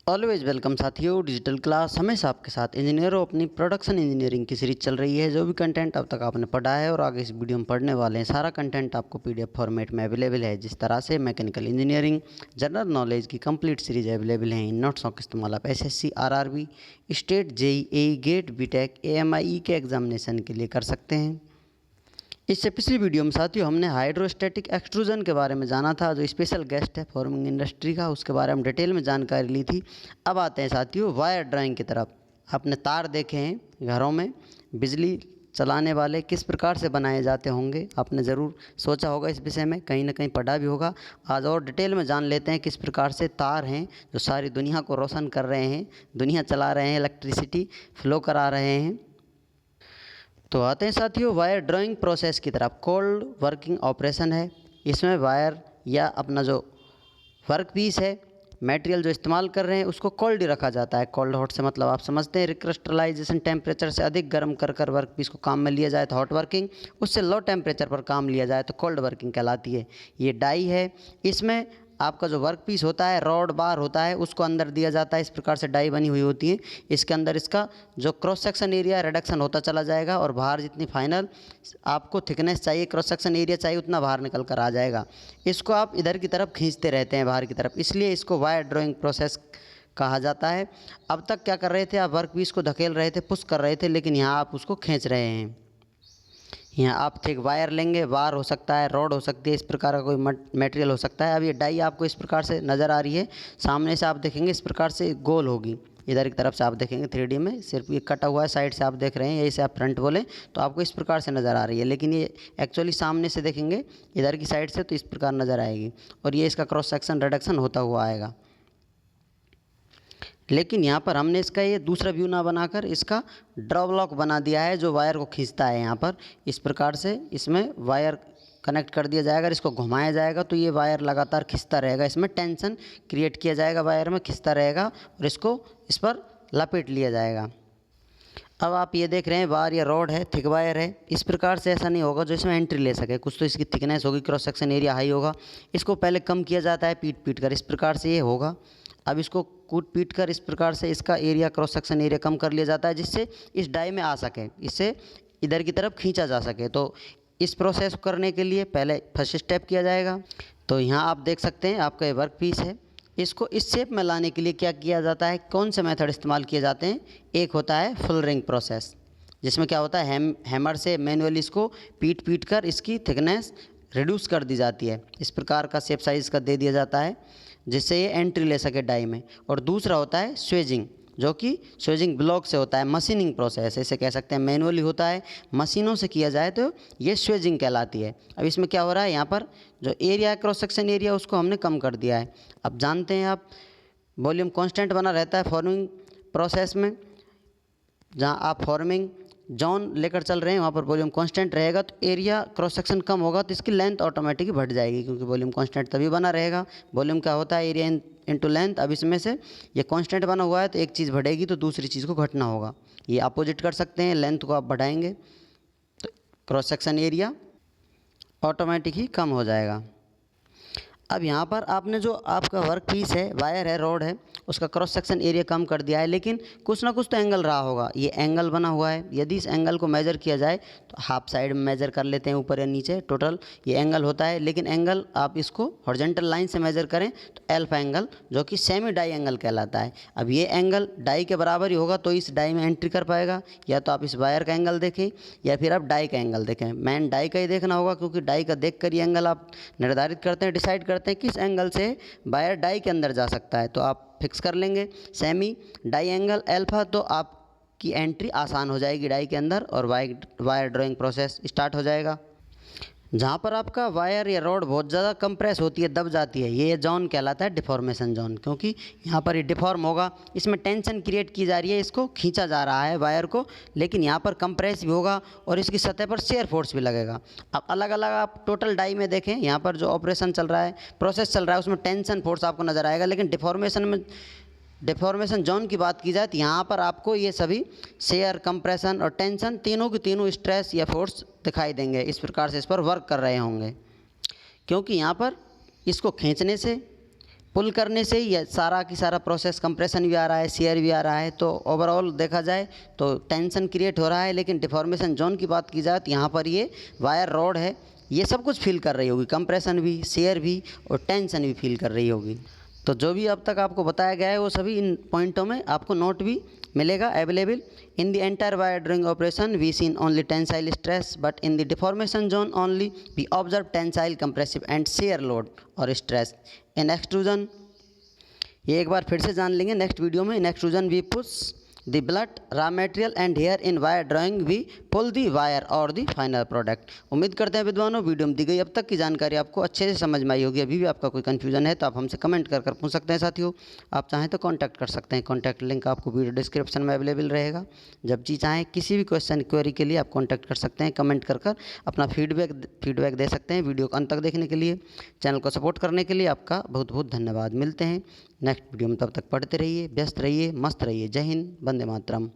Always welcome साथियों। Digital class हमेशा आपके साथ। इंजीनियरों, अपनी प्रोडक्शन इंजीनियरिंग की सीरीज चल रही है। जो भी कंटेंट अब तक आपने पढ़ा है और आगे इस वीडियो में पढ़ने वाले हैं, सारा कंटेंट आपको पीडीएफ फॉर्मेट में अवेलेबल है। जिस तरह से मैकेनिकल इंजीनियरिंग जनरल नॉलेज की कंप्लीट सीरीज अवेलेबल है। इन नोट्सों का इस्तेमाल आप SSC, RRB, state, JEE, GATE, BTech, AMI के एग्जामिनेशन के लिए कर सकते हैं। इससे पिछली वीडियो में साथियों हमने हाइड्रोस्टैटिक एक्सट्रूजन के बारे में जाना था। जो स्पेशल गेस्ट है फॉर्मिंग इंडस्ट्री का, उसके बारे में डिटेल में जानकारी ली थी। अब आते हैं साथियों वायर ड्राइंग की तरफ। आपने तार देखे हैं घरों में, बिजली चलाने वाले किस प्रकार से बनाए जाते होंगे, आपने ज़रूर सोचा होगा इस विषय में, कहीं ना कहीं पढ़ा भी होगा। आज और डिटेल में जान लेते हैं किस प्रकार से तार हैं जो सारी दुनिया को रोशन कर रहे हैं, दुनिया चला रहे हैं, इलेक्ट्रिसिटी फ्लो करा रहे हैं। तो आते हैं साथियों वायर ड्राइंग प्रोसेस की तरफ। कोल्ड वर्किंग ऑपरेशन है। इसमें वायर या अपना जो वर्क पीस है, मटेरियल जो इस्तेमाल कर रहे हैं, उसको कोल्ड रखा जाता है। कोल्ड हॉट से मतलब आप समझते हैं रिक्रिस्टलाइजेशन टेम्परेचर से अधिक गर्म कर वर्क पीस को काम में लिया जाए तो हॉट वर्किंग, उससे लो टेम्परेचर पर काम लिया जाए तो कोल्ड वर्किंग कहलाती है। ये डाई है। इसमें आपका जो वर्क पीस होता है, रॉड बार होता है, उसको अंदर दिया जाता है। इस प्रकार से डाई बनी हुई होती है। इसके अंदर इसका जो क्रॉस सेक्शन एरिया रिडक्शन होता चला जाएगा और बाहर जितनी फाइनल आपको थिकनेस चाहिए, क्रॉस सेक्शन एरिया चाहिए, उतना बाहर निकल कर आ जाएगा। इसको आप इधर की तरफ खींचते रहते हैं बाहर की तरफ, इसलिए इसको वायर ड्राइंग प्रोसेस कहा जाता है। अब तक क्या कर रहे थे आप, वर्क पीस को धकेल रहे थे, पुश कर रहे थे, लेकिन यहाँ आप उसको खींच रहे हैं। यहाँ आप ठीक वायर लेंगे, वार हो सकता है, रॉड हो सकती है, इस प्रकार का कोई मटेरियल हो सकता है। अब ये डाई आपको इस प्रकार से नज़र आ रही है। सामने से आप देखेंगे इस प्रकार से गोल होगी, इधर की तरफ से आप देखेंगे 3D में सिर्फ ये कटा हुआ है, साइड से आप देख रहे हैं, यही से आप फ्रंट बोले तो आपको इस प्रकार से नज़र आ रही है। लेकिन ये एक्चुअली सामने से देखेंगे इधर की साइड से तो इस प्रकार नज़र आएगी और ये इसका क्रॉस सेक्शन रिडक्शन होता हुआ आएगा। लेकिन यहाँ पर हमने इसका ये दूसरा व्यू ना बनाकर इसका ड्रॉ ब्लॉक बना दिया है जो वायर को खींचता है। यहाँ पर इस प्रकार से इसमें वायर कनेक्ट कर दिया जाएगा। इसको घुमाया जाएगा तो ये वायर लगातार खिंचता रहेगा। इसमें टेंशन क्रिएट किया जाएगा, वायर में खिंचता रहेगा और इसको इस पर लपेट लिया जाएगा। अब आप ये देख रहे हैं वायर या रॉड है, थिक वायर है। इस प्रकार से ऐसा नहीं होगा जो इसमें एंट्री ले सके। कुछ तो इसकी थिकनेस होगी, क्रॉस सेक्शन एरिया हाई होगा। इसको पहले कम किया जाता है पीट पीट कर, इस प्रकार से ये होगा। अब इसको कूट पीट कर इस प्रकार से इसका एरिया, क्रॉस सेक्शन एरिया कम कर लिया जाता है, जिससे इस डाई में आ सके, इससे इधर की तरफ खींचा जा सके। तो इस प्रोसेस को करने के लिए पहले फर्स्ट स्टेप किया जाएगा। तो यहाँ आप देख सकते हैं आपका ये वर्क पीस है। इसको इस शेप में लाने के लिए क्या किया जाता है, कौन से मेथड इस्तेमाल किए जाते हैं। एक होता है फुल रिंग प्रोसेस, जिसमें क्या होता है हैमर से मैनुअली इसको पीट पीट कर इसकी थिकनेस रिड्यूस कर दी जाती है। इस प्रकार का शेप साइज का दे दिया जाता है जिससे ये एंट्री ले सके डाई में। और दूसरा होता है स्वेजिंग, जो कि स्वेजिंग ब्लॉक से होता है। मशीनिंग प्रोसेस ऐसे कह सकते हैं, मैनुअली होता है, मशीनों से किया जाए तो ये स्वेजिंग कहलाती है। अब इसमें क्या हो रहा है, यहाँ पर जो एरिया है क्रॉस सेक्शन एरिया, उसको हमने कम कर दिया है। अब जानते हैं आप वॉल्यूम कांस्टेंट बना रहता है फॉर्मिंग प्रोसेस में। जहाँ आप फॉर्मिंग जोन लेकर चल रहे हैं वहाँ पर वॉल्यूम कांस्टेंट रहेगा तो एरिया क्रॉस सेक्शन कम होगा तो इसकी लेंथ ऑटोमेटिक बढ़ जाएगी, क्योंकि वॉल्यूम कांस्टेंट तभी बना रहेगा। वॉल्यूम क्या होता है, एरिया इनटू लेंथ। अब इसमें से ये कांस्टेंट बना हुआ है तो एक चीज़ बढ़ेगी तो दूसरी चीज़ को घटना होगा। ये अपोजिट कर सकते हैं, लेंथ को आप बढ़ाएंगे तो क्रॉस सेक्शन एरिया ऑटोमेटिक ही कम हो जाएगा। अब यहाँ पर आपने जो आपका वर्क पीस है, वायर है, रॉड है, उसका क्रॉस सेक्शन एरिया कम कर दिया है, लेकिन कुछ ना कुछ तो एंगल रहा होगा। ये एंगल बना हुआ है। यदि इस एंगल को मेज़र किया जाए तो हाफ साइड में मेज़र कर लेते हैं, ऊपर या नीचे, टोटल ये एंगल होता है। लेकिन एंगल आप इसको हॉरिजॉन्टल लाइन से मेज़र करें तो एल्फा एंगल, जो कि सेमी डाई एंगल कहलाता है। अब ये एंगल डाई के बराबर ही होगा तो इस डाई में एंट्री कर पाएगा। या तो आप इस वायर का एंगल देखें या फिर आप डाई का एंगल देखें। मेन डाई का ही देखना होगा, क्योंकि डाई का देख कर ये एंगल आप निर्धारित करते हैं, डिसाइड करते हैं किस एंगल से वायर डाई के अंदर जा सकता है। तो आप फिक्स कर लेंगे सेमी डाई एंगल अल्फा, तो आपकी एंट्री आसान हो जाएगी डाई के अंदर और वायर ड्राइंग प्रोसेस स्टार्ट हो जाएगा। जहाँ पर आपका वायर या रॉड बहुत ज़्यादा कंप्रेस होती है, दब जाती है, ये जोन कहलाता है डिफॉर्मेशन जोन, क्योंकि यहाँ पर ये डिफॉर्म होगा। इसमें टेंशन क्रिएट की जा रही है, इसको खींचा जा रहा है वायर को, लेकिन यहाँ पर कंप्रेस भी होगा और इसकी सतह पर शेयर फोर्स भी लगेगा। अब अलग अलग आप टोटल डाई में देखें, यहाँ पर जो ऑपरेशन चल रहा है, प्रोसेस चल रहा है, उसमें टेंशन फोर्स आपको नज़र आएगा। लेकिन डिफॉर्मेशन जोन की बात की जाए तो यहाँ पर आपको ये सभी शेयर, कंप्रेशन और टेंशन तीनों के तीनों स्ट्रेस या फोर्स दिखाई देंगे। इस प्रकार से इस पर वर्क कर रहे होंगे, क्योंकि यहाँ पर इसको खींचने से पुल करने से ये सारा की सारा प्रोसेस कंप्रेशन भी आ रहा है, शियर भी आ रहा है, तो ओवरऑल देखा जाए तो टेंशन क्रिएट हो रहा है। लेकिन डिफॉर्मेशन जोन की बात की जाए तो यहाँ पर ये वायर रॉड है, ये सब कुछ फील कर रही होगी, कंप्रेशन भी, शियर भी और टेंशन भी फील कर रही होगी। तो जो भी अब तक आपको बताया गया है वो सभी इन पॉइंटों में आपको नोट भी मिलेगा available. In the entire wire drawing operation we seen only tensile stress, but in the deformation zone only we observe tensile, compressive and shear load और स्ट्रेस। इन एक्सट्रूजन, ये एक बार फिर से जान लेंगे नेक्स्ट वीडियो में। In extrusion we push the blood raw material and here in wire drawing we pull the wire or the final product. उम्मीद करते हैं विद्वानों वीडियो में दी गई अब तक की जानकारी आपको अच्छे से समझ में आई होगी। अभी भी आपका कोई कन्फ्यूजन है तो आप हमसे कमेंट कर पूछ सकते हैं साथियों। आप चाहें तो कांटेक्ट कर सकते हैं, कांटेक्ट लिंक आपको वीडियो डिस्क्रिप्शन में अवेलेबल रहेगा। जब जी चाहें किसी भी क्वेश्चन क्वेरी के लिए आप कॉन्टैक्ट कर सकते हैं, कमेंट कर अपना फीडबैक दे सकते हैं। वीडियो को अंत तक देखने के लिए, चैनल को सपोर्ट करने के लिए आपका बहुत बहुत धन्यवाद। मिलते हैं नेक्स्ट वीडियो में, तब तक पढ़ते रहिए, व्यस्त रहिए, मस्त रहिए। जय हिंद, वंदे मातरम।